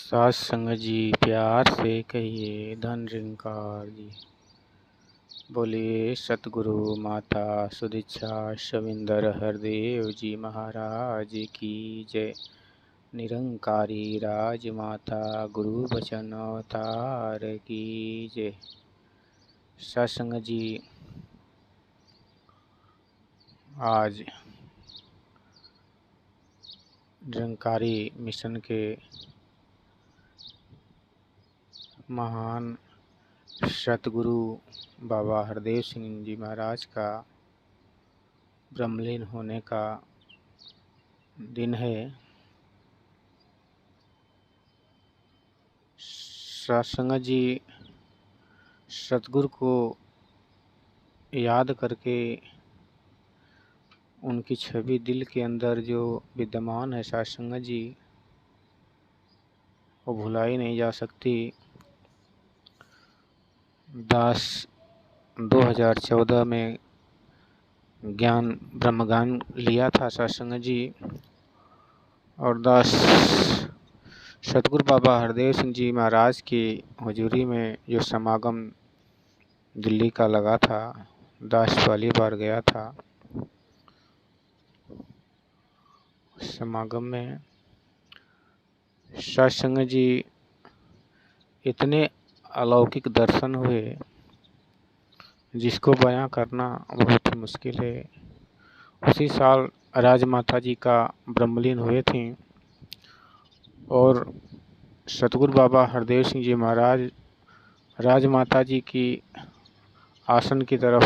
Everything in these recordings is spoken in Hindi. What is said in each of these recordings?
सास संग जी प्यार से कहिए धन निरंकार जी। बोलिए सतगुरु माता सुदीक्षा शविंदर हरदेव जी महाराज की जय। निरंकारी राजमाता गुरु बचन अवतार की जय। सत्संग जी, आज निरंकारी मिशन के महान सतगुरु बाबा हरदेव सिंह जी महाराज का ब्रह्मलीन होने का दिन है। सत्संग जी सतगुरु को याद करके उनकी छवि दिल के अंदर जो विद्यमान है सत्संग जी, वो भुलाई नहीं जा सकती। 2014 में ब्रह्म ज्ञान लिया था सत्संग जी, और सतगुरु बाबा हरदेव सिंह जी महाराज की हुजूरी में जो समागम दिल्ली का लगा था, पहली बार गया था। समागम में सत्संग जी इतने अलौकिक दर्शन हुए जिसको बयां करना बहुत ही मुश्किल है। उसी साल राजमाता जी का ब्रह्मलीन हुए थे और सतगुरु बाबा हरदेव सिंह जी महाराज राजमाता जी की आसन की तरफ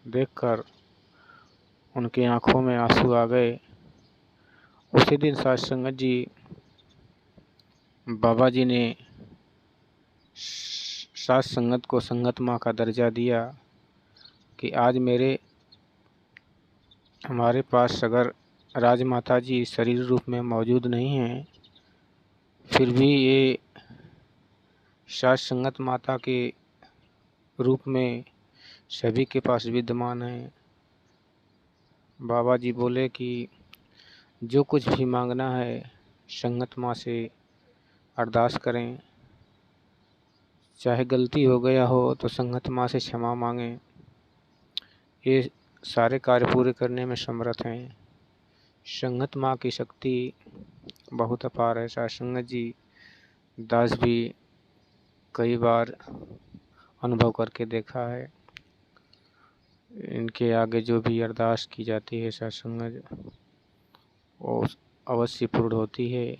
देखकर उनकी आंखों में आंसू आ गए। उसी दिन सत्संग जी बाबा जी ने सात संगत को संगत माँ का दर्जा दिया कि आज हमारे पास अगर राजमाता जी शरीर रूप में मौजूद नहीं हैं, फिर भी ये सात संगत माता के रूप में सभी के पास विद्यमान है। बाबा जी बोले कि जो कुछ भी मांगना है संगत माँ से अरदास करें, चाहे गलती हो गया हो तो संगत माँ से क्षमा मांगें, ये सारे कार्य पूरे करने में समर्थ हैं। संगत माँ की शक्ति बहुत अपार है। सत्संग जी दास भी कई बार अनुभव करके देखा है। इनके आगे जो भी अरदास की जाती है सत्संग वो अवश्य पूर्ण होती है।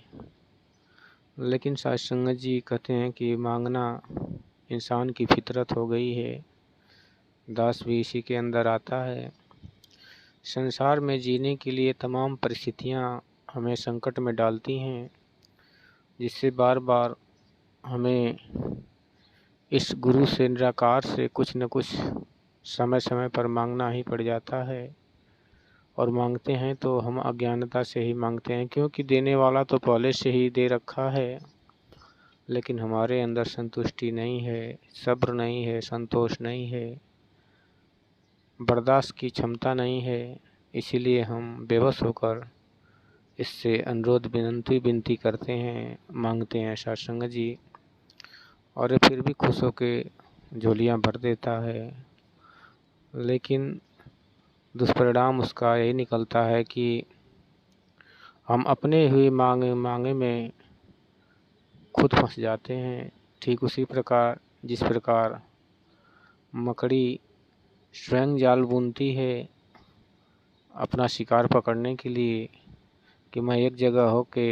लेकिन सत्संग जी कहते हैं कि मांगना इंसान की फितरत हो गई है, दास भी इसी के अंदर आता है। संसार में जीने के लिए तमाम परिस्थितियां हमें संकट में डालती हैं, जिससे बार बार हमें इस गुरु से निराकार से कुछ न कुछ समय समय पर मांगना ही पड़ जाता है। और मांगते हैं तो हम अज्ञानता से ही मांगते हैं, क्योंकि देने वाला तो पहले से ही दे रखा है, लेकिन हमारे अंदर संतुष्टि नहीं है, सब्र नहीं है, संतोष नहीं है, बर्दाश्त की क्षमता नहीं है। इसीलिए हम बेबस होकर इससे अनुरोध विनती करते हैं, मांगते हैं सत्संग जी, और ये फिर भी खुश होकर झोलियाँ भर देता है। लेकिन दुष्परिणाम उसका यही निकलता है कि हम अपने हुए मांगे में खुद फंस जाते हैं। ठीक उसी प्रकार जिस प्रकार मकड़ी स्वयं जाल बुनती है अपना शिकार पकड़ने के लिए कि मैं एक जगह होके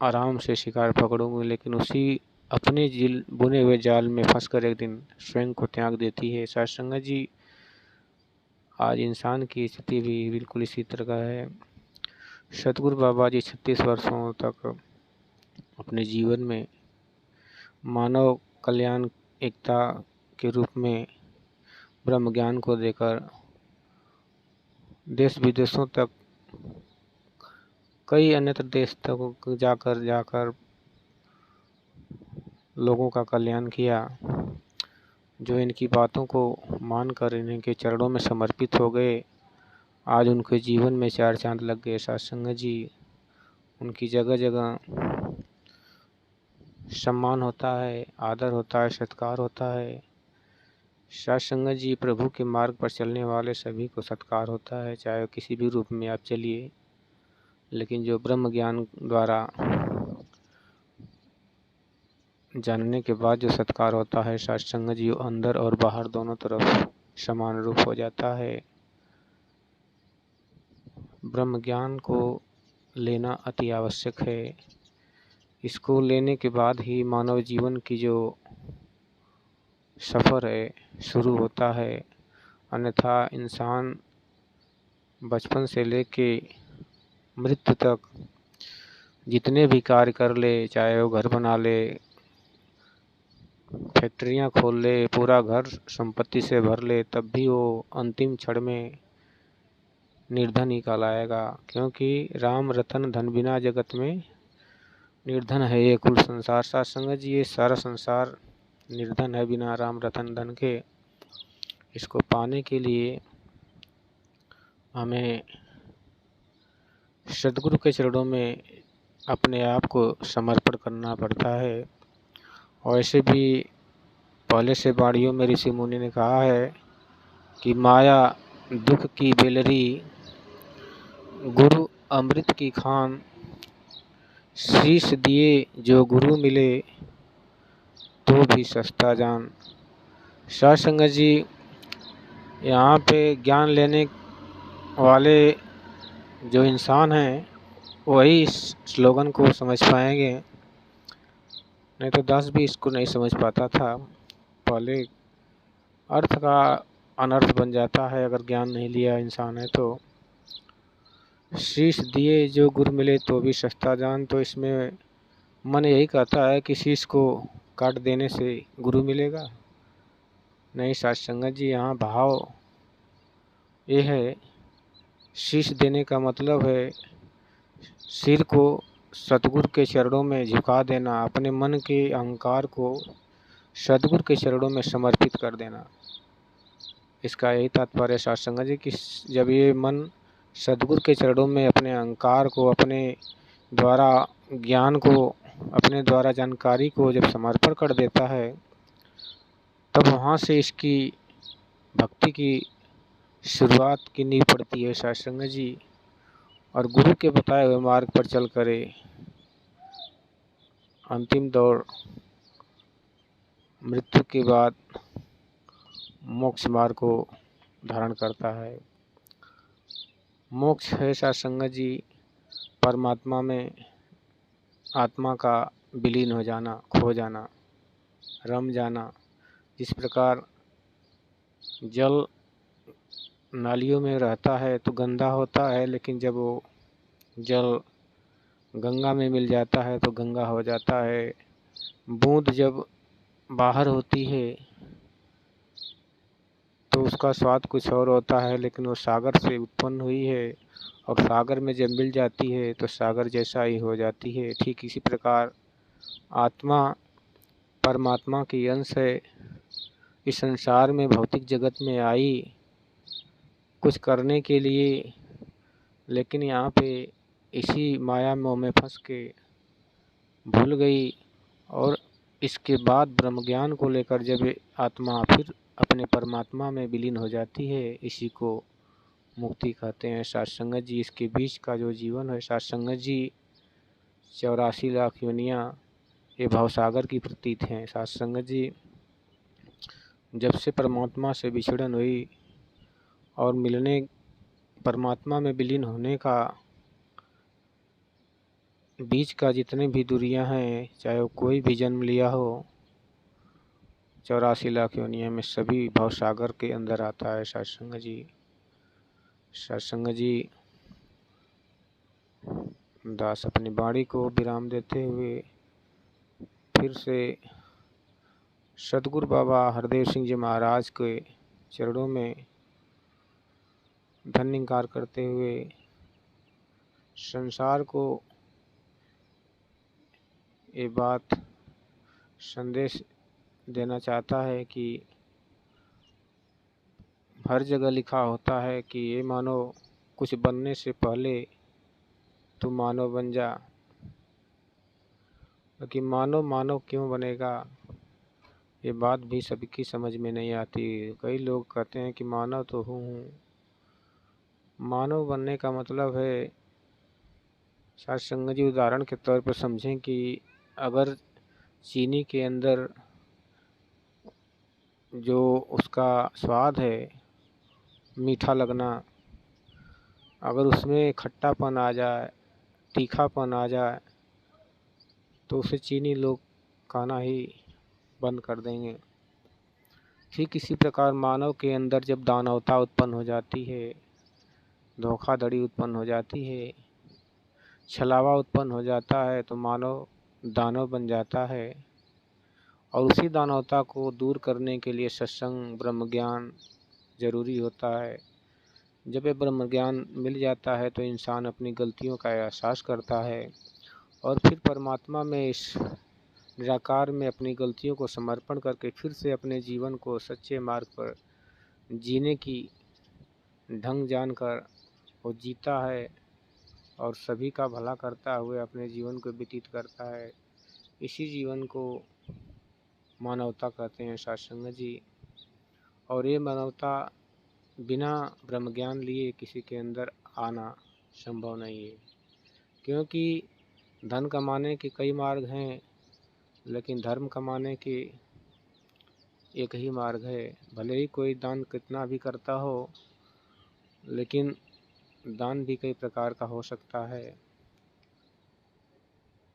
आराम से शिकार पकड़ूंगी, लेकिन उसी अपने बुने हुए जाल में फंसकर एक दिन स्वयं को त्याग देती है। सत्संग जी आज इंसान की स्थिति भी बिल्कुल इसी तरह का है। सतगुरु बाबा जी 36 वर्षों तक अपने जीवन में मानव कल्याण एकता के रूप में ब्रह्म ज्ञान को देकर देश विदेशों तक, कई अन्यत्र देश तक जाकर लोगों का कल्याण किया। जो इनकी बातों को मानकर इनके चरणों में समर्पित हो गए, आज उनके जीवन में 4 चांद लग गए। सत्संग जी उनकी जगह जगह सम्मान होता है, आदर होता है, सत्कार होता है। साध संगत जी, प्रभु के मार्ग पर चलने वाले सभी को सत्कार होता है, चाहे किसी भी रूप में आप चलिए। लेकिन जो ब्रह्म ज्ञान द्वारा जानने के बाद जो सत्कार होता है साध संगत जी, अंदर और बाहर दोनों तरफ समान रूप हो जाता है। ब्रह्म ज्ञान को लेना अति आवश्यक है। इसको लेने के बाद ही मानव जीवन की जो सफ़र है शुरू होता है। अन्यथा इंसान बचपन से लेके मृत्यु तक जितने भी कार्य कर ले, चाहे वो घर बना ले, फैक्ट्रियां खोल ले, पूरा घर संपत्ति से भर ले, तब भी वो अंतिम क्षण में निर्धन ही कहलाएगा। क्योंकि राम रतन धन बिना जगत में निर्धन है ये कुल संसार। साथ संगत जी, ये सारा संसार निर्धन है बिना राम रतन धन के। इसको पाने के लिए हमें सदगुरु के चरणों में अपने आप को समर्पण करना पड़ता है। और ऐसे भी पहले से वाणियों में ऋषि मुनि ने कहा है कि माया दुख की बेलरी, गुरु अमृत की खान, शीश दिए जो गुरु मिले तो भी सस्ता जान। साध संगत जी, यहाँ पे ज्ञान लेने वाले जो इंसान हैं वही इस स्लोगन को समझ पाएंगे, नहीं तो दास भी इसको नहीं समझ पाता था। पहले अर्थ का अनर्थ बन जाता है अगर ज्ञान नहीं लिया इंसान है तो। शीश दिए जो गुरु मिले तो भी सस्ता जान, तो इसमें मन यही कहता है कि शीश को काट देने से गुरु मिलेगा। नहीं साध संगत जी, यहाँ भाव ये है, शीश देने का मतलब है सिर को सतगुरु के चरणों में झुका देना, अपने मन के अहंकार को सतगुरु के चरणों में समर्पित कर देना। इसका यही तात्पर्य साध संगत जी कि जब ये मन सतगुरु के चरणों में अपने अहंकार को, अपने द्वारा ज्ञान को, अपने द्वारा जानकारी को जब समर्पण कर देता है, तब वहाँ से इसकी भक्ति की शुरुआत की नींव पड़ती है साध संगत जी। और गुरु के बताए हुए मार्ग पर चल करे अंतिम दौर मृत्यु के बाद मोक्ष मार्ग को धारण करता है। मोक्ष है साध संगत जी, परमात्मा में आत्मा का विलीन हो जाना, खो जाना, रम जाना। जिस प्रकार जल नालियों में रहता है तो गंदा होता है, लेकिन जब वो जल गंगा में मिल जाता है तो गंगा हो जाता है। बूंद जब बाहर होती है तो उसका स्वाद कुछ और होता है, लेकिन वो सागर से उत्पन्न हुई है और सागर में जब मिल जाती है तो सागर जैसा ही हो जाती है। ठीक इसी प्रकार आत्मा परमात्मा की अंश है। इस संसार में भौतिक जगत में आई कुछ करने के लिए, लेकिन यहाँ पे इसी माया मोह में फंस के भूल गई। और इसके बाद ब्रह्म ज्ञान को लेकर जब आत्मा फिर अपने परमात्मा में विलीन हो जाती है, इसी को मुक्ति कहते हैं साध संगत जी। इसके बीच का जो जीवन है साध संगत जी, 84 लाख योनियाँ ये भवसागर की प्रतीत हैं। साध संगत जी, जब से परमात्मा से विछड़न हुई और मिलने परमात्मा में विलीन होने का बीच का जितने भी दूरियां हैं, चाहे वो कोई भी जन्म लिया हो, 84 लाख योनियों में सभी भवसागर के अंदर आता है साध संगत जी। साध संगत जी, दास अपनी वाणी को विराम देते हुए फिर से सतगुरु बाबा हरदेव सिंह जी महाराज के चरणों में धन्यवाद करते हुए संसार को ये बात संदेश देना चाहता है कि हर जगह लिखा होता है कि ये मानव कुछ बनने से पहले तू मानव बन जा। कि मानव मानव क्यों बनेगा, ये बात भी सबकी समझ में नहीं आती। कई लोग कहते हैं कि मानव तो हूँ। मानव बनने का मतलब है, साथ संगत जी उदाहरण के तौर पर समझें कि अगर चीनी के अंदर जो उसका स्वाद है, मीठा लगना, अगर उसमें खट्टापन आ जाए, तीखापन आ जाए, तो उसे चीनी लोग खाना ही बंद कर देंगे। ठीक इसी प्रकार मानव के अंदर जब दानवता उत्पन्न हो जाती है, धोखाधड़ी उत्पन्न हो जाती है, छलावा उत्पन्न हो जाता है, तो मानव दानव बन जाता है। और उसी दानवता को दूर करने के लिए सत्संग ब्रह्म ज्ञान जरूरी होता है। जब ये ब्रह्म ज्ञान मिल जाता है तो इंसान अपनी गलतियों का एहसास करता है और फिर परमात्मा में, इस निराकार में अपनी गलतियों को समर्पण करके फिर से अपने जीवन को सच्चे मार्ग पर जीने की ढंग जानकर वो जीता है और सभी का भला करता हुए अपने जीवन को व्यतीत करता है। इसी जीवन को मानवता कहते हैं सत्संग जी। और ये मानवता बिना ब्रह्म ज्ञान लिए किसी के अंदर आना संभव नहीं है, क्योंकि धन कमाने के कई मार्ग हैं, लेकिन धर्म कमाने के एक ही मार्ग है। भले ही कोई दान कितना भी करता हो, लेकिन दान भी कई प्रकार का हो सकता है।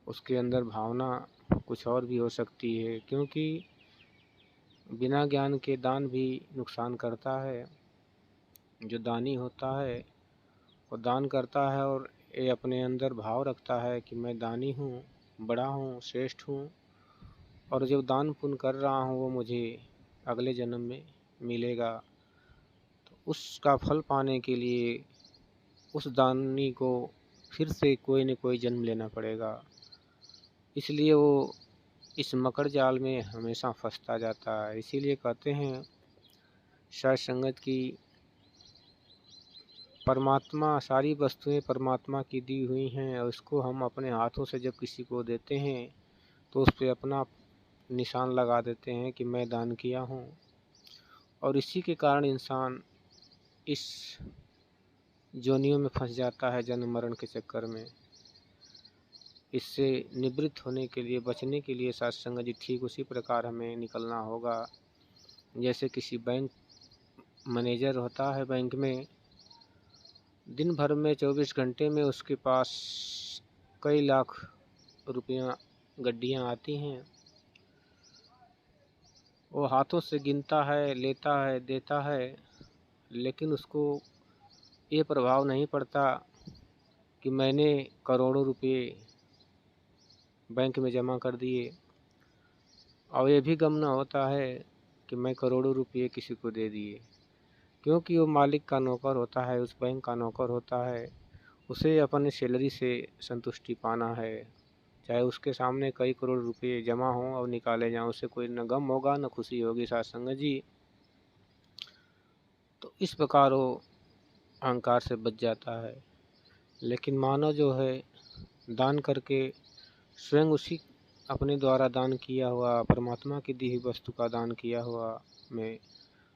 उसके अंदर भावना कुछ और भी हो सकती है, क्योंकि बिना ज्ञान के दान भी नुकसान करता है। जो दानी होता है वो दान करता है और ये अपने अंदर भाव रखता है कि मैं दानी हूँ, बड़ा हूँ, श्रेष्ठ हूँ, और जब दान पुण्य कर रहा हूँ वो मुझे अगले जन्म में मिलेगा। तो उसका फल पाने के लिए उस दानी को फिर से कोई न कोई जन्म लेना पड़ेगा। इसलिए वो इस मकड़ जाल में हमेशा फंसता जाता है। इसीलिए कहते हैं सत्संगत की, परमात्मा, सारी वस्तुएं परमात्मा की दी हुई हैं और उसको हम अपने हाथों से जब किसी को देते हैं तो उस पर अपना निशान लगा देते हैं कि मैं दान किया हूँ। और इसी के कारण इंसान इस जोनियों में फंस जाता है, जन्म मरण के चक्कर में। इससे निवृत्त होने के लिए, बचने के लिए सत्संग जी ठीक उसी प्रकार हमें निकलना होगा। जैसे किसी बैंक मैनेजर होता है, बैंक में दिन भर में 24 घंटे में उसके पास कई लाख रुपया गड्डियाँ आती हैं। वो हाथों से गिनता है, लेता है, देता है, लेकिन उसको ये प्रभाव नहीं पड़ता कि मैंने करोड़ों रुपए बैंक में जमा कर दिए। और ये भी गम न होता है कि मैं करोड़ों रुपये किसी को दे दिए, क्योंकि वो मालिक का नौकर होता है, उस बैंक का नौकर होता है। उसे अपने सैलरी से संतुष्टि पाना है, चाहे उसके सामने कई करोड़ रुपए जमा हों और निकाले जाएं, उसे कोई न गम होगा न खुशी होगी सत्संग जी। तो इस प्रकार वो अहंकार से बच जाता है। लेकिन मानव जो है दान करके स्वयं उसी अपने द्वारा दान किया हुआ, परमात्मा की दी हुई वस्तु का दान किया हुआ में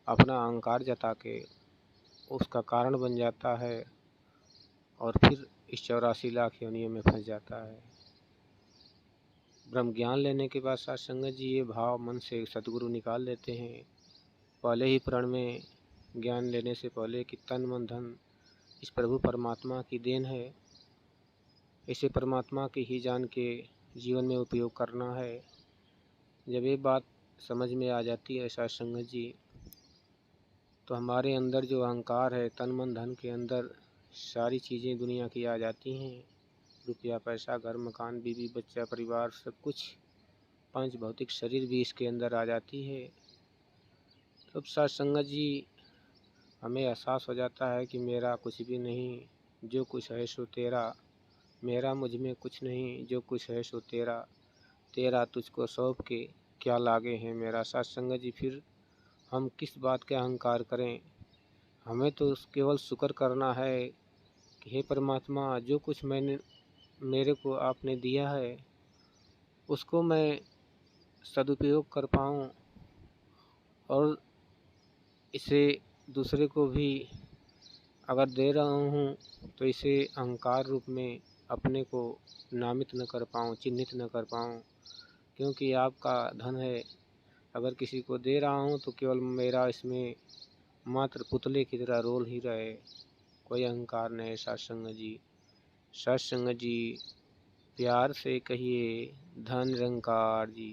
अपना अहंकार जता के उसका कारण बन जाता है और फिर इस 84 लाख योनियों में फंस जाता है। ब्रह्म ज्ञान लेने के बाद सत्संग जी ये भाव मन से सदगुरु निकाल देते हैं पहले ही प्रण में, ज्ञान लेने से पहले, कि तन मन धन इस प्रभु परमात्मा की देन है, इसे परमात्मा की ही जान के जीवन में उपयोग करना है। जब ये बात समझ में आ जाती है सत्संग जी, तो हमारे अंदर जो अहंकार है, तन मन धन के अंदर सारी चीज़ें दुनिया की आ जाती हैं, रुपया पैसा, घर मकान, बीवी बच्चा, परिवार, सब कुछ, पांच भौतिक शरीर भी इसके अंदर आ जाती है। तब सत्संग जी हमें एहसास हो जाता है कि मेरा कुछ भी नहीं, जो कुछ है सो तेरा, मेरा मुझ में कुछ नहीं, जो कुछ है सो तेरा, तेरा तुझको सौंप के क्या लागे हैं मेरा। सत्संग जी फिर हम किस बात का अहंकार करें, हमें तो केवल शुक्र करना है कि हे परमात्मा, जो कुछ मेरे को आपने दिया है उसको मैं सदुपयोग कर पाऊँ और इसे दूसरे को भी अगर दे रहा हूँ तो इसे अहंकार रूप में अपने को नामित न कर पाऊँ, चिन्हित न कर पाऊँ, क्योंकि आपका धन है। अगर किसी को दे रहा हूँ तो केवल मेरा इसमें मात्र पुतले की तरह रोल ही रहे, कोई अहंकार नहीं। सत्संग जी, सत्संग जी, प्यार से कहिए धन निरंकार जी।